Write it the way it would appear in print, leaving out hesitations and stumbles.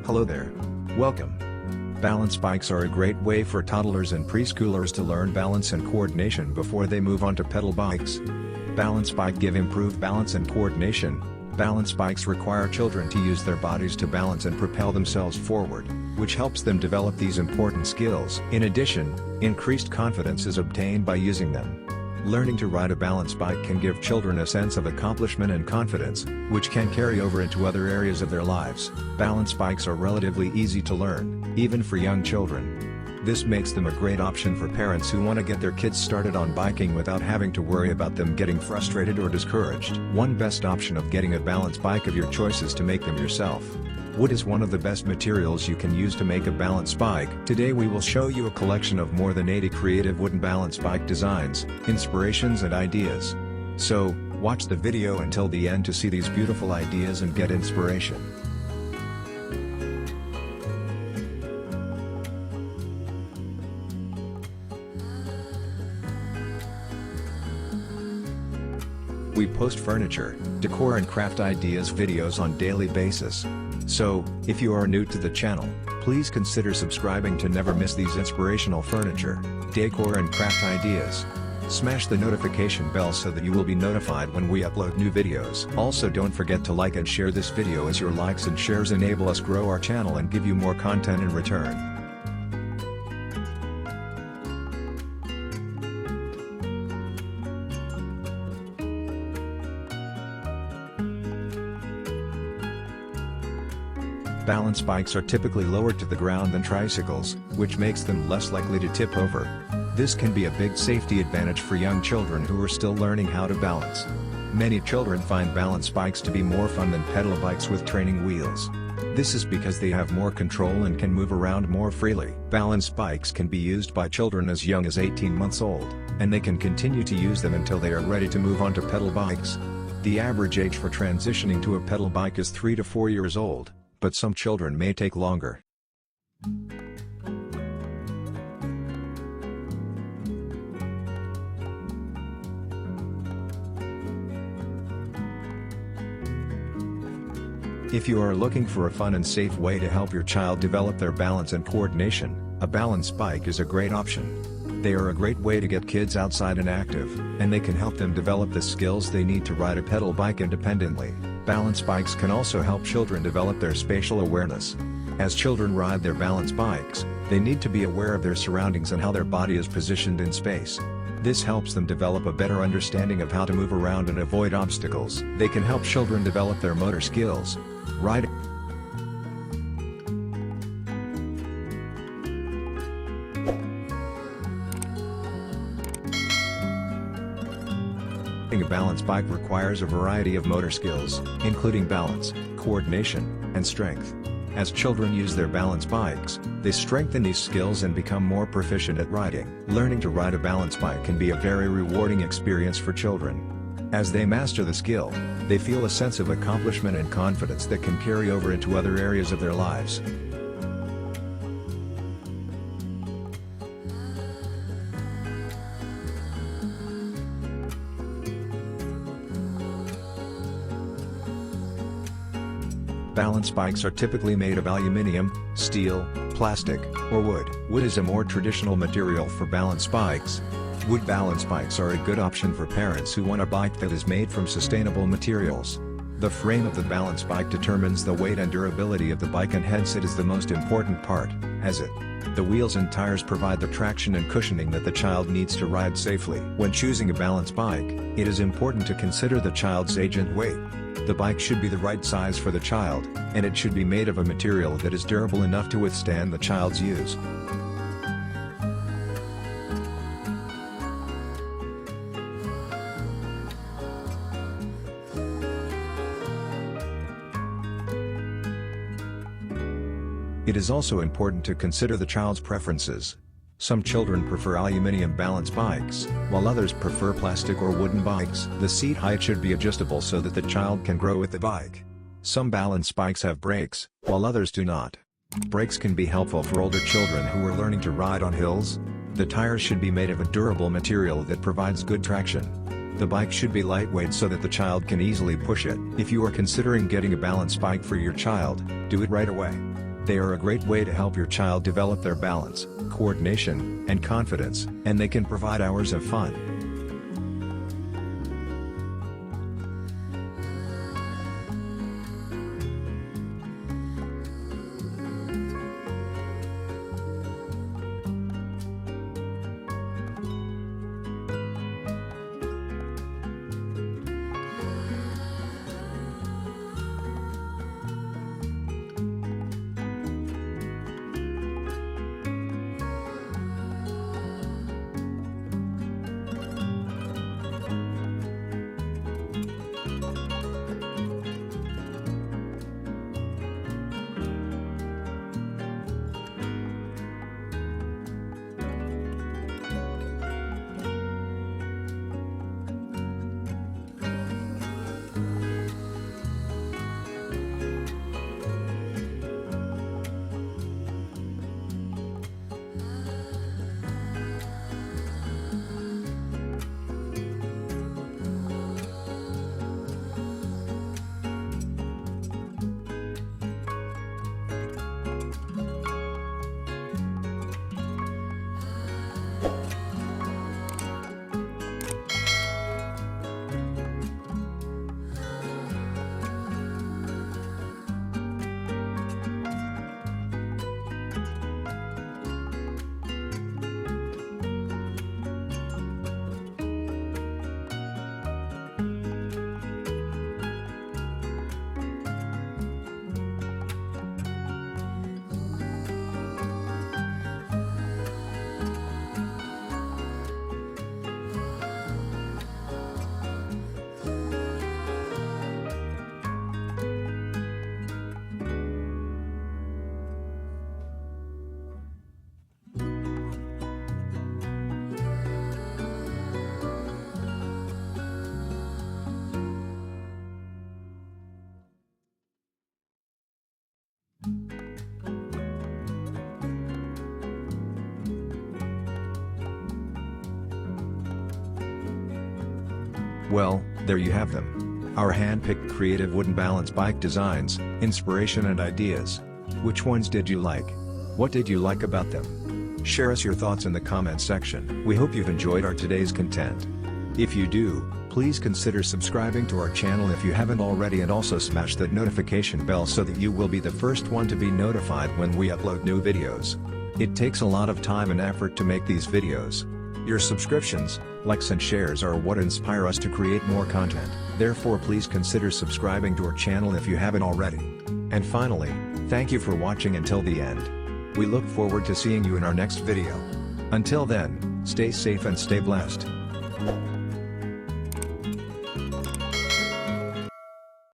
Hello there. Welcome. Balance bikes are a great way for toddlers and preschoolers to learn balance and coordination before they move on to pedal bikes. Balance bike give improved balance and coordination. Balance bikes require children to use their bodies to balance and propel themselves forward, which helps them develop these important skills. In addition, increased confidence is obtained by using them. Learning to ride a balance bike can give children a sense of accomplishment and confidence, which can carry over into other areas of their lives. Balance bikes are relatively easy to learn, even for young children. This makes them a great option for parents who want to get their kids started on biking without having to worry about them getting frustrated or discouraged. One best option of getting a balance bike of your choice is to make them yourself. Wood is one of the best materials you can use to make a balance bike. Today we will show you a collection of more than 80 creative wooden balance bike designs, inspirations and ideas. So, watch the video until the end to see these beautiful ideas and get inspiration. We post furniture, decor and craft ideas videos on daily basis. So, if you are new to the channel, please consider subscribing to never miss these inspirational furniture, decor and craft ideas. Smash the notification bell so that you will be notified when we upload new videos. Also don't forget to like and share this video as your likes and shares enable us grow our channel and give you more content in return. Balance bikes are typically lower to the ground than tricycles, which makes them less likely to tip over. This can be a big safety advantage for young children who are still learning how to balance. Many children find balance bikes to be more fun than pedal bikes with training wheels. This is because they have more control and can move around more freely. Balance bikes can be used by children as young as 18 months old, and they can continue to use them until they are ready to move on to pedal bikes. The average age for transitioning to a pedal bike is 3 to 4 years old. But some children may take longer. If you are looking for a fun and safe way to help your child develop their balance and coordination, a balance bike is a great option. They are a great way to get kids outside and active, and they can help them develop the skills they need to ride a pedal bike independently. Balance bikes can also help children develop their spatial awareness. As children ride their balance bikes, they need to be aware of their surroundings and how their body is positioned in space. This helps them develop a better understanding of how to move around and avoid obstacles. They can help children develop their motor skills. Riding a balance bike requires a variety of motor skills, including balance, coordination, and strength. As children use their balance bikes, they strengthen these skills and become more proficient at riding. Learning to ride a balance bike can be a very rewarding experience for children. As they master the skill, they feel a sense of accomplishment and confidence that can carry over into other areas of their lives. Balance bikes are typically made of aluminum, steel, plastic, or wood. Wood is a more traditional material for balance bikes. Wood balance bikes are a good option for parents who want a bike that is made from sustainable materials. The frame of the balance bike determines the weight and durability of the bike, and hence it is the most important part, as the wheels and tires provide the traction and cushioning that the child needs to ride safely. When choosing a balance bike, it is important to consider the child's age and weight. The bike should be the right size for the child, and it should be made of a material that is durable enough to withstand the child's use. It is also important to consider the child's preferences. Some children prefer aluminum balance bikes, while others prefer plastic or wooden bikes. The seat height should be adjustable so that the child can grow with the bike. Some balance bikes have brakes, while others do not. Brakes can be helpful for older children who are learning to ride on hills. The tires should be made of a durable material that provides good traction. The bike should be lightweight so that the child can easily push it. If you are considering getting a balance bike for your child, do it right away. They are a great way to help your child develop their balance, coordination, and confidence, and they can provide hours of fun. Well, there you have them. Our hand-picked creative wooden balance bike designs, inspiration and ideas. Which ones did you like? What did you like about them? Share us your thoughts in the comments section. We hope you've enjoyed our today's content. If you do, please consider subscribing to our channel if you haven't already, and also smash that notification bell so that you will be the first one to be notified when we upload new videos. It takes a lot of time and effort to make these videos. Your subscriptions, likes and shares are what inspire us to create more content, therefore please consider subscribing to our channel if you haven't already. And finally, thank you for watching until the end. We look forward to seeing you in our next video. Until then, stay safe and stay blessed.